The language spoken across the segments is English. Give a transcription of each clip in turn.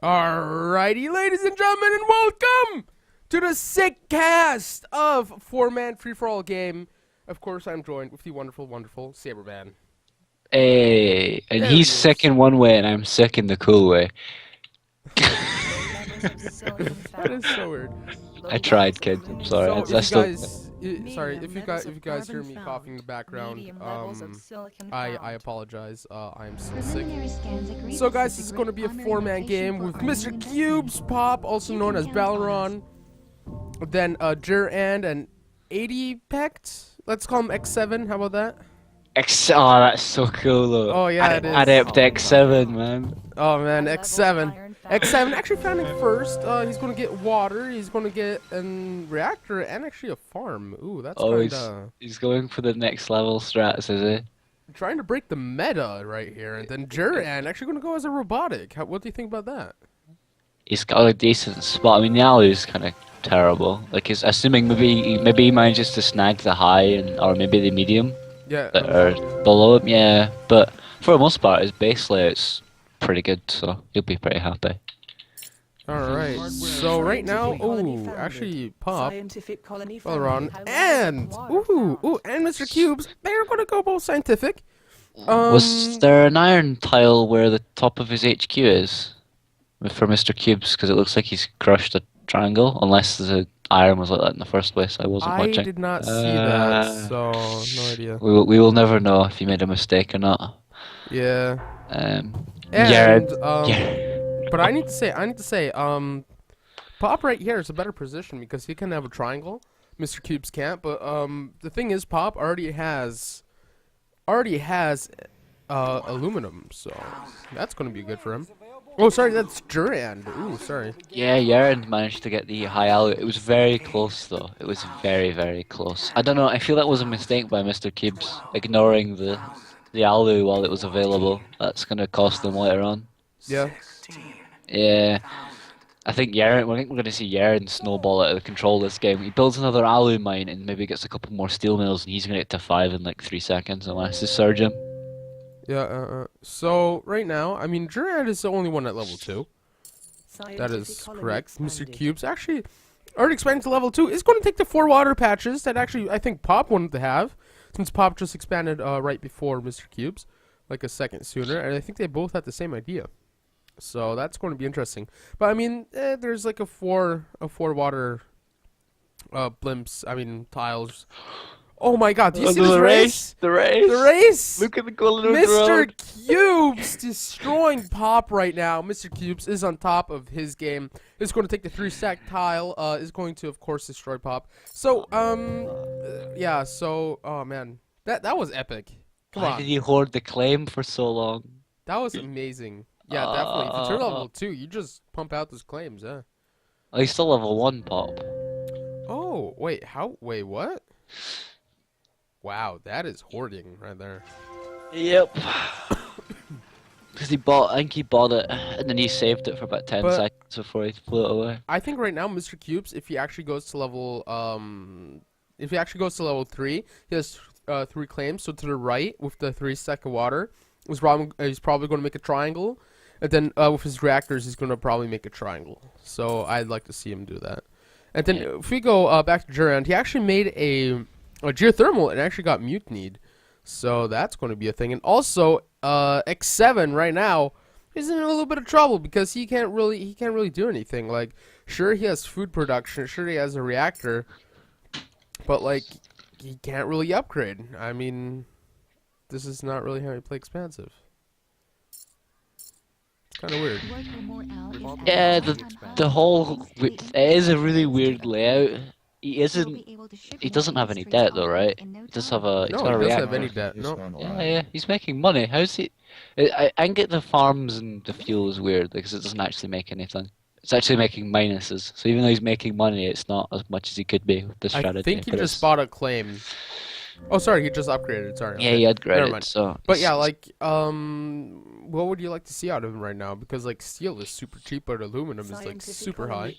Alrighty, ladies and gentlemen, and welcome to the sick cast of four-man free-for-all game. Of course, I'm joined with the wonderful, wonderful Saberman. Hey, and There he he's is. sick in one way and I'm sick in the cool way. That is so weird. I tried, kids. I'm sorry. So, I if you still. guys, if you guys hear me coughing in the background, I apologize. I'm still sick. So, guys, this is going to be a four-man game with Mrcubez, Pop, also known as Balaron, then Yerand and adeptX. Let's call him X7. How about that? Oh, that's so cool though. Oh yeah, it is. adeptX7, man. Oh man, X7. X7 actually found it first. He's gonna get water. He's gonna get a reactor and actually a farm. Ooh, that's Oh, kinda he's going for the next level strats, is he? trying to break the meta right here. And then Yerand actually gonna go as a robotic. What do you think about that? He's got a decent spot. I mean, the alley's kind of terrible. Like, he's assuming maybe he manages to snag the high or maybe the medium Yeah. that are below him. Yeah, but for the most part, his base layout's pretty good, so he'll be pretty happy. All right. So right now, actually, Pop, Balaron, and and Mrcubez, they're gonna go both scientific. Was there an iron tile where the top of his HQ is for Mrcubez? Because it looks like he's crushed a triangle, unless the iron was like that in the first place. I wasn't watching. I did not see that, so no idea. We will never know if he made a mistake or not. Yeah. Um, And Yerand. but I need to say, Pop right here is a better position because he can have a triangle. Mrcubez can't, but the thing is, Pop already has aluminum, so that's gonna be good for him. Oh, sorry, that's Yerand. Ooh, sorry. Yeah, Yerand managed to get the high alley. It was very close though. It was very, very close. I don't know. I feel that was a mistake by Mrcubez, ignoring the alley while it was available. That's gonna cost them later on. Yeah. Yeah, I think we're going to see Yerand snowball out of control this game. He builds another alu mine and maybe gets a couple more steel mills, and he's going to get to 5 in like 3 seconds unless they surge him. Yeah. So right now, I mean, Yerand is the only one at level 2. That is correct. Mrcubez actually already expanded to level 2. Is going to take the 4 water patches that actually I think Pop wanted to have, since Pop just expanded right before Mrcubez, like a second sooner, and I think they both had the same idea. So that's going to be interesting. But I mean, there's like a four water blimps. I mean tiles. Oh my God! Do you see this race? The race! The race! Look at the golden road! Mrcubez destroying Pop right now. Mrcubez is on top of his game. Is going to take the 3-stack tile. Is going to of course destroy Pop. So yeah. So oh man, that was epic. Come Why on. did you hoard the claim for so long? That was amazing. Yeah, definitely. If you're level 2, you just pump out those claims, yeah. Oh, he's still level 1, Pop. Oh, wait, wait, what? Wow, that is hoarding right there. Yep. Because I think he bought it, and then he saved it for about 10 seconds before he flew it away. I think right now, Mrcubez, if he actually goes to level, 3, he has 3 claims. So to the right, with the 3-stack of water, he's probably going to make a triangle. And then with his reactors, he's going to probably make a triangle. So I'd like to see him do that. And then if we go back to Yerand, he actually made a geothermal and actually got mutinied. So that's going to be a thing. And also, X7 right now is in a little bit of trouble because he can't really do anything. Like, sure, he has food production. Sure, he has a reactor. But, like, he can't really upgrade. I mean, this is not really how you play expansive. Kind of weird. Yeah, the whole it is a really weird layout. He doesn't have any debt though, right? He does have a. No, he doesn't have any debt. No. Yeah, he's making money. How's he? I get the farms and the fuel is weird because it doesn't actually make anything. It's actually making minuses. So even though he's making money, it's not as much as he could be with this strategy. I think he just bought a claim. Oh, sorry, he just upgraded. Sorry. Yeah, he upgraded. So. But yeah, like, what would you like to see out of him right now? Because like steel is super cheap, but aluminum is like super high.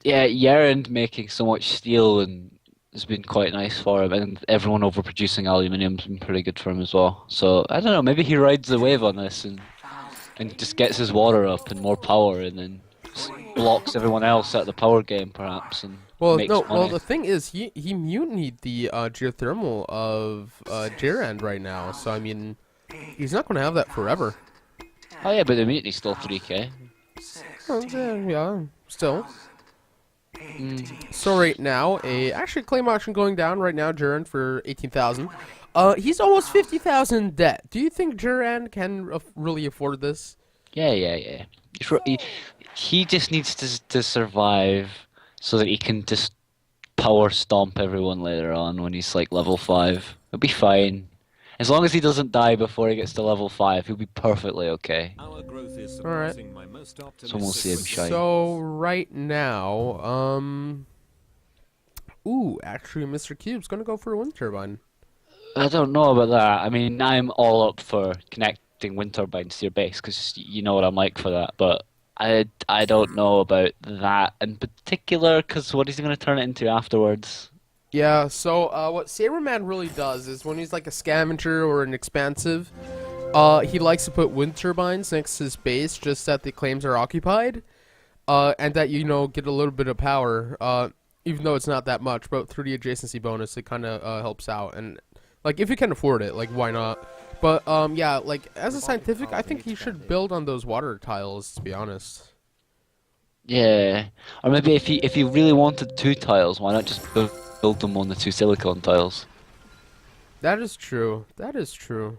Yeah, Yerand making so much steel and has been quite nice for him, and everyone overproducing aluminium's been pretty good for him as well. So I don't know, maybe he rides the wave on this and and just gets his water up and more power, and then blocks everyone else at the power game, perhaps, and Well, makes no. money. Well, the thing is, he mutinied the geothermal of Yerand right now. So I mean, he's not going to have that forever. Oh yeah, but the mutiny's still 3k. Yeah, still. So right now, actually claim auction going down right now. Yerand for 18,000. He's almost 50,000 debt. Do you think Yerand can really afford this? Yeah. He just needs to survive so that he can just power stomp everyone later on when he's like level 5. He'll be fine. As long as he doesn't die before he gets to level 5, he'll be perfectly okay. Alright. So we'll see him shine. So right now, ooh, actually, Mrcubez gonna go for a wind turbine. I don't know about that. I mean, I'm all up for connecting wind turbines to your base because you know what I'm like for that. But I don't know about that in particular because what is he going to turn it into afterwards? Yeah. So what Saberman really does is when he's like a scavenger or an expansive, he likes to put wind turbines next to his base just that the claims are occupied, and that get a little bit of power. Even though it's not that much, but through the adjacency bonus, it kind of helps out. And like if you can afford it, like why not? But yeah, like as a scientific, I think he should build on those water tiles. To be honest. Yeah, or maybe if he really wanted 2 tiles, why not just build them on the 2 silicon tiles? That is true. That is true.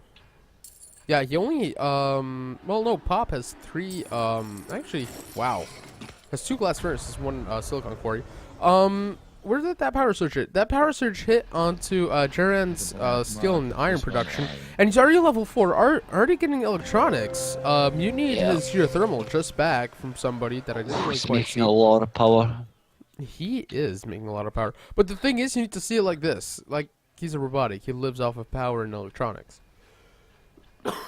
Yeah, he only well no, Pop has 3 actually wow. Has 2 glass furnaces, 1 silicon quarry. Where did that power surge hit? That power surge hit onto Yerand's steel and iron production, and he's already level 4. Already getting electronics. Mutiny his geothermal just back from somebody that I didn't really He's quite making see. a lot of power. He is making a lot of power, but the thing is, you need to see it like this. Like he's a robotic. He lives off of power and electronics.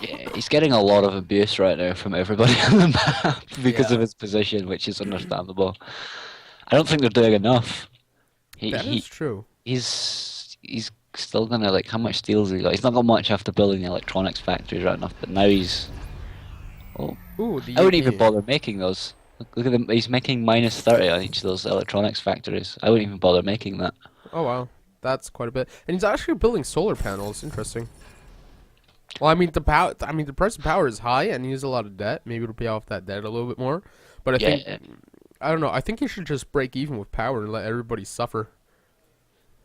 Yeah, he's getting a lot of abuse right now from everybody on the map because of his position, which is understandable. I don't think they're doing enough. That is true. He's still gonna like how much steel has he got? He's not got much after building the electronics factories right enough, but now he's oh Ooh, I wouldn't even bother making those. Look at him, he's making -30 on each of those electronics factories. I wouldn't even bother making that. Oh wow, that's quite a bit. And he's actually building solar panels. Interesting. Well, I mean the the price of power is high, and he has a lot of debt. Maybe it'll pay off that debt a little bit more. But I think I don't know. I think he should just break even with power and let everybody suffer.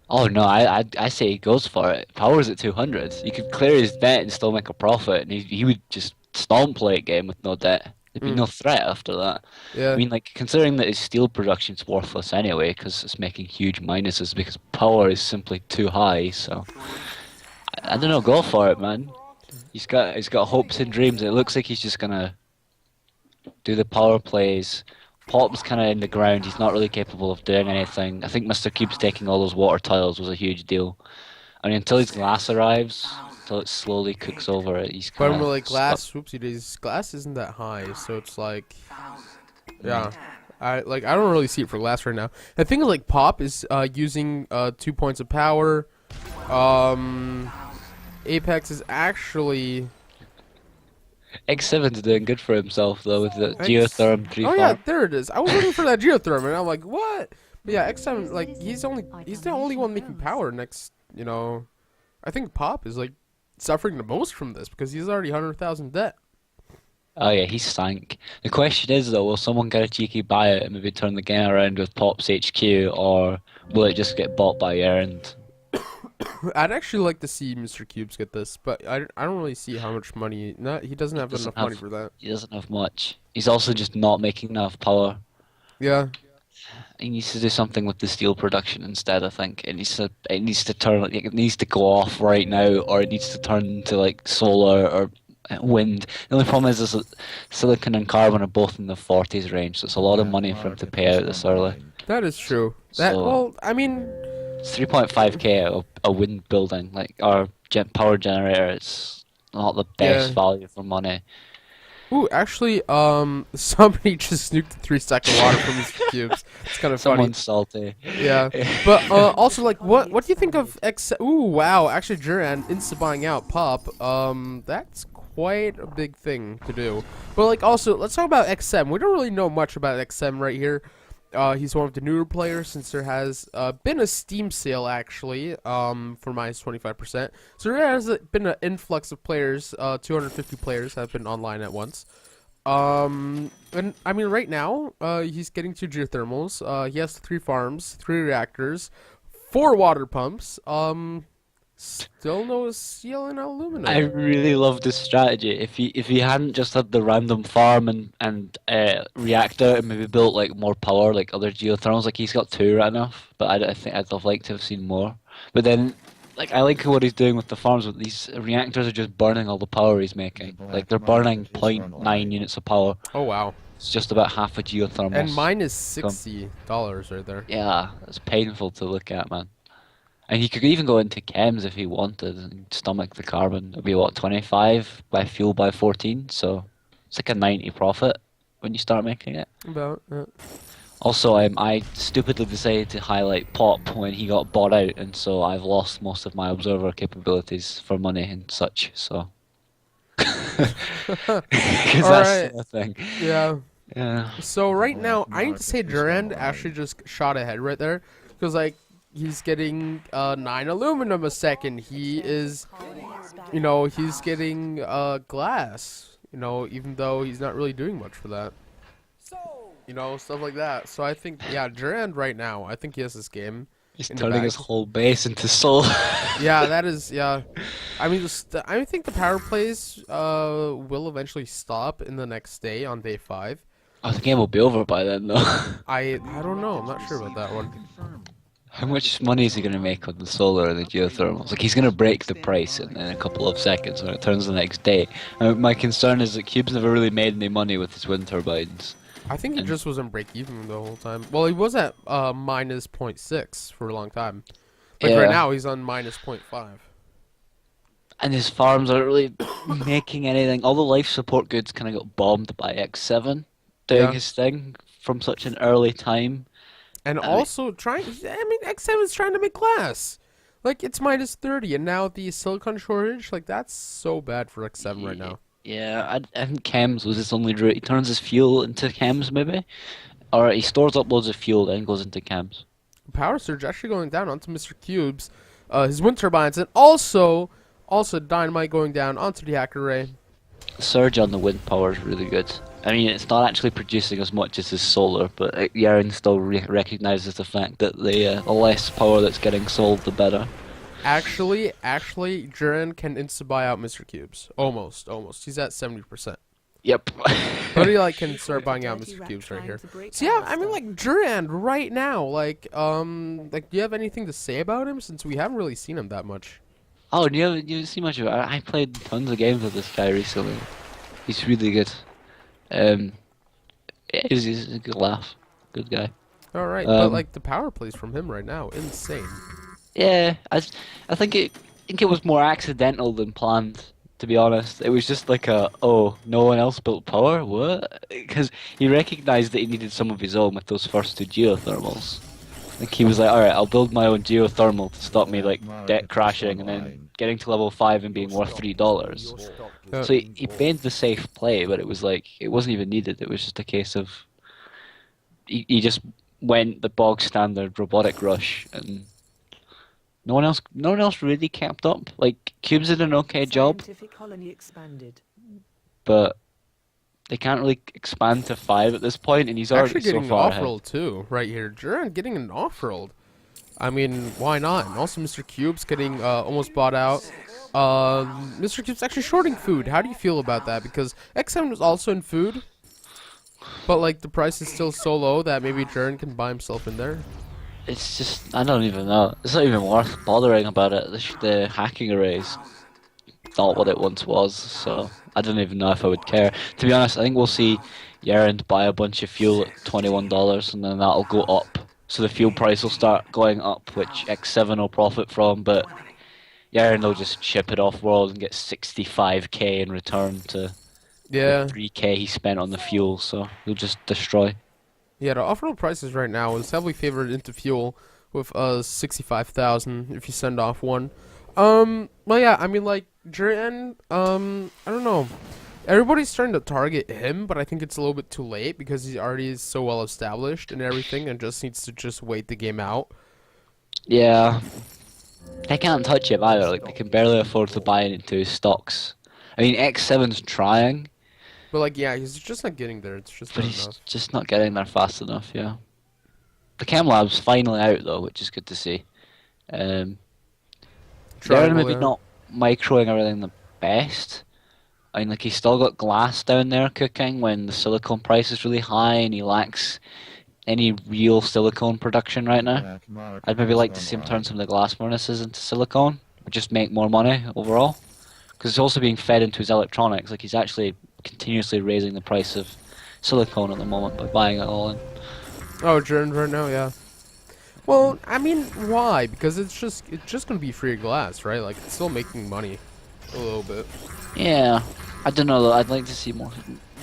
Oh no, I say he goes for it. Power's at 200. You could clear his debt and still make a profit, and he would just stomp late game with no debt. There'd be no threat after that. Yeah. I mean, like considering that his steel production's worthless anyway, because it's making huge minuses because power is simply too high. So I don't know. Go for it, man. He's got hopes and dreams. It looks like he's just gonna do the power plays. Pop's kind of in the ground. He's not really capable of doing anything. I think Mrcubez taking all those water tiles was a huge deal. I mean, until his glass arrives, until it slowly cooks over it, he's kind But of like glass, whoopsie days, glass isn't that high, so it's like, yeah, I don't really see it for glass right now. The thing is, like Pop is using 2 points of power. Apex is actually. X7's doing good for himself though with the geotherm 3 Oh yeah, there it is. I was looking for that geotherm, and I'm like, what? But yeah, X7, like he's the only one making power next. I think Pop is like suffering the most from this because he's already 100,000 debt. Oh yeah, he's sank. The question is though, will someone get a cheeky buyout and maybe turn the game around with Pop's HQ, or will it just get bought by Yerand? I'd actually like to see Mrcubez get this, but I don't really see how much money. He doesn't have enough money for that. He doesn't have much. He's also just not making enough power. Yeah. He needs to do something with the steel production instead. I think it needs to go off right now, or it needs to turn to like solar or wind. The only problem is that silicon and carbon are both in the 40s range, so it's a lot of money for him to pay out this early. That is true. So, I mean, it's 3.5k a wind building, like our power generator. It's not the best value for money. Ooh, actually, somebody just nuked the 3-second water from Mrcubez. It's kind of funny. Someone's salty. Yeah, but also, like, what do you think of X? Ooh, wow! Actually, Yerand insta buying out Pop. That's quite a big thing to do. But like, also, let's talk about X7. We don't really know much about X7 right here. He's one of the newer players since there has been a Steam sale actually for minus 25%. So there has been an influx of players. 250 players have been online at once. And I mean, right now, he's getting 2 geothermals. He has 3 farms, 3 reactors, 4 water pumps. Still no steel and aluminum. I really love this strategy. If he hadn't just had the random farm and reactor and maybe built like more power like other geothermals, like he's got 2 right now. But I think I'd have liked to have seen more. But then, like I like what he's doing with the farms. But these reactors are just burning all the power he's making. Like they're burning 0.9 units of power. Oh wow. It's just about half a geothermal. And mine is $60 right there. Yeah, it's painful to look at, man. And he could even go into chems if he wanted and stomach the carbon. It'd be what, 25 by fuel by 14, so it's like a 90 profit when you start making it. About Also, I stupidly decided to highlight Pop when he got bought out, and so I've lost most of my observer capabilities for money and such. So, because that's the thing. Yeah. Yeah. So right now, I need to say Yerand actually just shot ahead right there, because like he's getting 9 aluminum a second. He is, you know, he's getting glass. You know, even though he's not really doing much for that. You know, stuff like that. So I think, yeah, Yerand right now, I think he has this game. He's turning his whole base into soul. Yeah, that is, yeah. I mean, I think the power plays will eventually stop in the next day on day 5. Oh, the game will be over by then, though. I don't know. I'm not sure about that one. How much money is he going to make on the solar and the geothermals? Like, he's going to break the price in a couple of seconds when it turns the next day. My concern is that Cube's never really made any money with his wind turbines. I think he just was in break even the whole time. Well, he was at minus 0.6 for a long time. Like right now, he's on minus 0.5. And his farms aren't really making anything. All the life support goods kind of got bombed by X7 doing his thing from such an early time. And also X7 is trying to make glass. Like, it's minus 30, and now the silicon shortage, like, that's so bad for X7 right now. Yeah, I think chems was his only route. He turns his fuel into chems, maybe? Or he stores up loads of fuel, then goes into chems. Power surge actually going down onto Mrcubez, his wind turbines, and also dynamite going down onto the hacker array. The surge on the wind power is really good. I mean, it's not actually producing as much as his solar, but Yerand still recognizes the fact that the less power that's getting sold, the better. Actually, Yerand can insta-buy out Mrcubez. Almost. He's at 70%. Yep. But he can start buying out Mrcubez right here. So yeah, I mean, Yerand right now, do you have anything to say about him since we haven't really seen him that much? Oh, you see much of it? I played tons of games with this guy recently. He's really good. He's a good laugh, good guy. All right, but the power plays from him right now, insane. Yeah, I think it was more accidental than planned. To be honest, it was just like no one else built power. What? Because he recognized that he needed some of his own with those first 2 geothermals. Like he was like, all right, I'll build my own geothermal to stop me debt crashing and then getting to level 5 and being worth $3. So he made the safe play, but it was like it wasn't even needed. It was just a case of he just went the bog standard robotic rush, and no one else really kept up. Like Cubes did an okay job, but they can't really expand to 5 at this point, and he's already actually getting so far an off-roll too, right here. Yerand getting an off-roll. I mean, why not? And also Mrcubez getting almost bought out. Mrcubez actually shorting food. How do you feel about that? Because X7 was also in food, but the price is still so low that maybe Yerand can buy himself in there. It's just, I don't even know. It's not even worth bothering about it. The hacking arrays not what it once was, so I don't even know if I would care. To be honest, I think we'll see Yerand buy a bunch of fuel at $21, and then that'll go up. So the fuel price will start going up, which X7 will profit from, but Yerand will just ship it off world and get 65k in return to the 3k he spent on the fuel, so he'll just destroy. Yeah, the off-road prices right now is heavily favored into fuel with 65,000 if you send off one. Well, yeah, I mean, like, Yerand, I don't know. Everybody's starting to target him, but I think it's a little bit too late because he already is so well established and everything and just needs to just wait the game out. Yeah, they can't touch him either. Like they can barely afford to buy into his stocks. I mean, X7's trying, But, like, yeah, he's just not getting there. It's just but not he's enough. just not getting there fast enough. Yeah, the Chem Lab's finally out though, which is good to see. Um, they're Triangle, maybe yeah. not microing everything the best. I mean, like he's still got glass down there cooking when the silicone price is really high, and he lacks any real silicone production right now. I'd maybe like to see him turn some of the glass furnaces into silicone, or just make more money overall. Because it's also being fed into his electronics. Like he's actually continuously raising the price of silicone at the moment by buying it all in. Oh, Yerand right now, yeah. Well, I mean, why? Because it's just gonna be free glass, right? Like, it's still making money a little bit. Yeah, I don't know though. I'd like to see more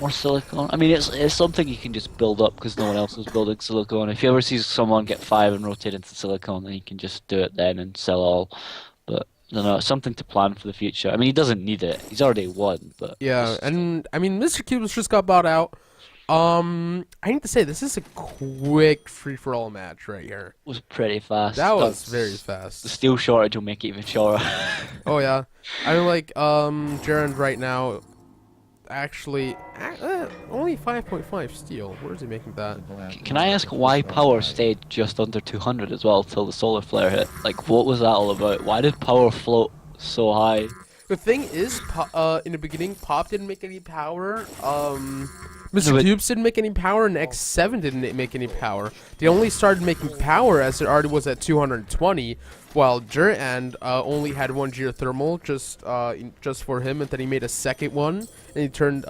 silicone. I mean, it's something you can just build up because no one else is building silicone. If you ever see someone get 5 and rotate into silicone, then you can just do it then and sell all. But I don't know, it's something to plan for the future. I mean, he doesn't need it. He's already won, but Yeah, it's and I mean, Mrcubez just got bought out. I need to say this is a quick free-for-all match right here. was pretty fast. That was very The fast. steel shortage will make it even shorter. Oh yeah, I mean, like, Yerand right now, actually, only 5.5 steel. Where is he making that? Can I ask why power stayed just under 200 as well till the solar flare hit? Like, what was that all about? Why did power float so high? The thing is, in the beginning, Pop didn't make any power. No, but- Mrcubez didn't make any power, and X7 didn't make any power. They only started making power as it already was at 220, while Yerand only had one geothermal just for him, and then he made a second one, and he turned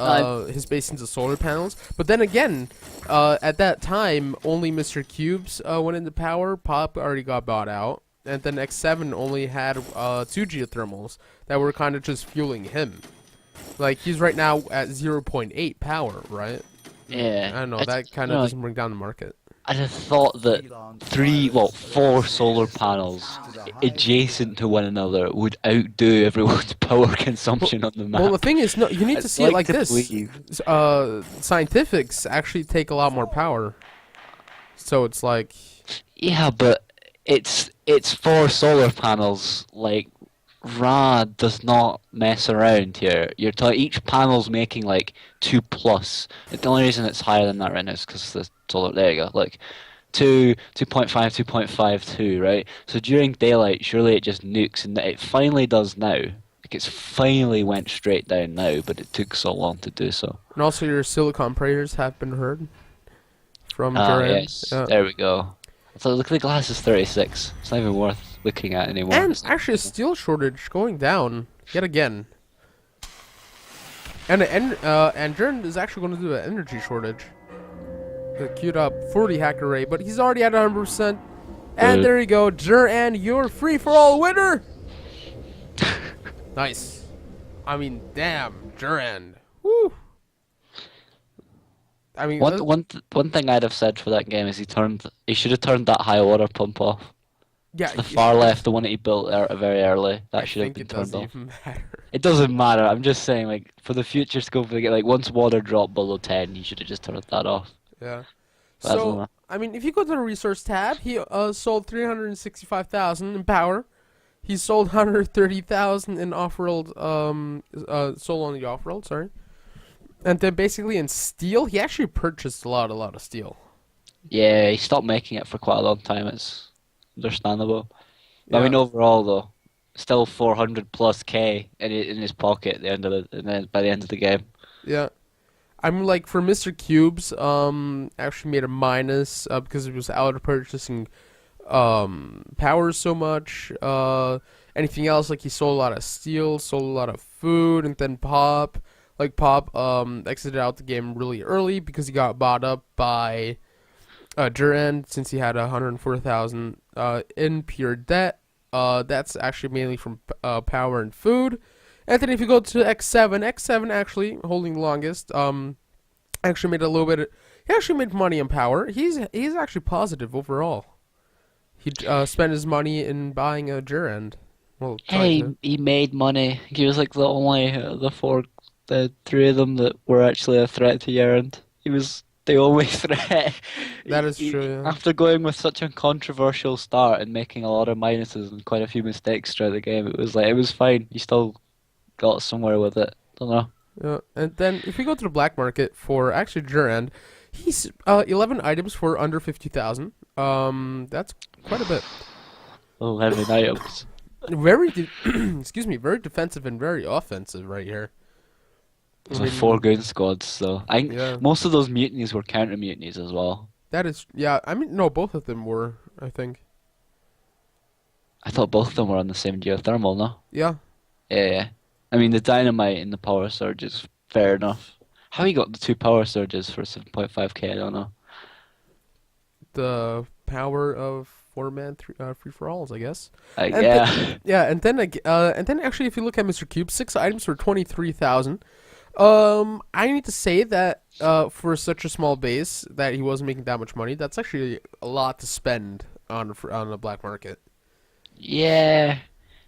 his base into solar panels. But then again, at that time, only Mrcubez went into power. Pop already got bought out, and then X7 only had 2 geothermals that were kind of just fueling him. Like, he's right now at 0.8 power, right? Yeah. I don't know, I that just- kind no, of doesn't bring down the market. I'd have thought that 4 solar panels adjacent to one another would outdo everyone's power consumption on the map. Well, the thing is, no, you need to I'd see it like to this. believe. Scientifics actually take a lot more power. So it's like, Yeah, but it's 4 solar panels. Like, Rad does not mess around here. Each panel's making like 2 plus. The only reason it's higher than that right now is because the solar. There you go. Like 2.5, 2.52, right? So during daylight, surely it just nukes, and it finally does now. Like it's finally went straight down now, but it took so long to do so. and also your silicon prayers have been heard from Ah, Yerand. yes. Yeah. There we go. So look, the glass is 36. It's not even worth looking at anymore. And actually, a steel shortage going down yet again. And Yerand is actually going to do an energy shortage. The queued up 40 hacker rate, but he's already at 100%. And there you go, Yerand, you're free for all winner. Nice. I mean, damn, Yerand. Woo. I mean, One thing I'd have said for that game is he should have turned that high water pump off. yeah, The far left, the one that he built very early, that should have think been it turned doesn't off. even matter. It doesn't matter. I'm just saying, like for the future scope of the game, like once water dropped below 10, he should have just turned that off. Yeah. But I don't So, know. I mean, if you go to the resource tab, he sold 365,000 in power. He sold 130,000 in off-world, sold on the off-world, sorry. And then basically in steel, he actually purchased a lot of steel. Yeah, he stopped making it for quite a long time. It's understandable. But I Yeah. mean, overall though, still 400 plus K in his pocket at the end of by the end of the game. Yeah. I'm like, for Mrcubez, actually made a minus, because it was out of purchasing, power so much. Anything else, like he sold a lot of steel, sold a lot of food, and then Pop exited out the game really early because he got bought up by Yerand, since he had 104,000 in pure debt. That's actually mainly from power and food. And then if you go to X7 actually holding longest, actually made a little bit. He actually made money in power. He's actually positive overall. He spent his money in buying a Yerand. Well, trying Hey, to. he made money. He was like the only the three of them that were actually a threat to Yerand. He was the only threat. That is true. Yeah. After going with such a controversial start and making a lot of minuses and quite a few mistakes throughout the game, it was fine. He still got somewhere with it. Don't know. Yeah. And then if we go to the black market for actually Yerand, he's 11 items for under 50,000. That's quite a bit. 11 items. Very, excuse me, very defensive and very offensive right here. I There's like four mean, goon squads, so I think yeah, most of those mutinies were counter mutinies as well. that is, yeah. I mean, no, both of them were, I think. I thought both of them were on the same geothermal, no? Yeah, Yeah, yeah. I mean, the dynamite and the power surge is fair enough. How he got the two power surges for 7.5k, I don't know. the power of four-man free for alls, I guess. And Yeah. yeah, and then actually, if you look at Mrcubez, 6 items for 23,000. I need to say that for such a small base that he wasn't making that much money. That's actually a lot to spend on the black market. Yeah.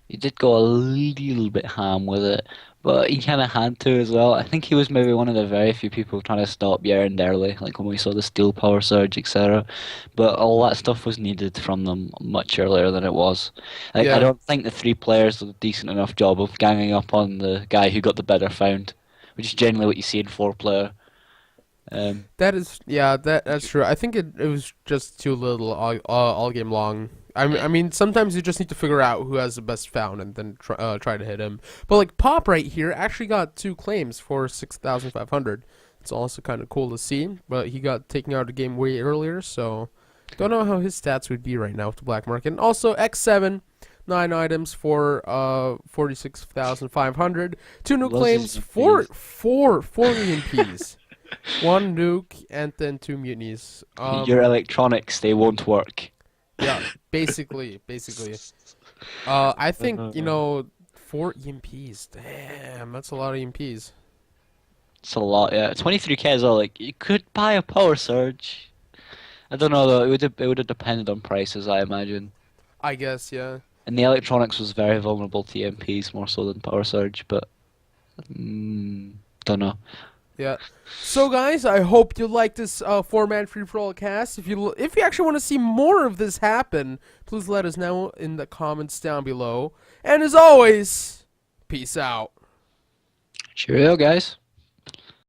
He did go a little bit ham with it, but he kind of had to as well. I think he was maybe one of the very few people trying to stop Yerand early, like when we saw the steel power surge, etc. But all that stuff was needed from them much earlier than it was. Like, I Yeah, don't think the three players did a decent enough job of ganging up on the guy who got the better found, which is generally what you see in four-player. Um, that is, yeah, that's true. I think it was just too little all game long. I mean, sometimes you just need to figure out who has the best found and then try to hit him. But like Pop right here actually got 2 claims for 6,500. It's also kind of cool to see. But he got taken out of the game way earlier, so don't know how his stats would be right now with the black market. And also X7, 9 items for 46,500. 2 new loves his claims, four MPs. four EMPs. 1 nuke and then 2 mutinies. Your electronics, they won't work. Yeah, basically. I think, you know, 4 EMPs. Damn, that's a lot of EMPs. It's a lot, yeah. 23k as well. Like, you could buy a power surge. I don't know though. It would have depended on prices, I imagine. I guess, yeah. And the electronics was very vulnerable to EMPs more so than power surge, but don't know. Yeah. So guys, I hope you like this four-man free-for-all cast. If you actually want to see more of this happen, please let us know in the comments down below. And as always, peace out. Cheerio, guys.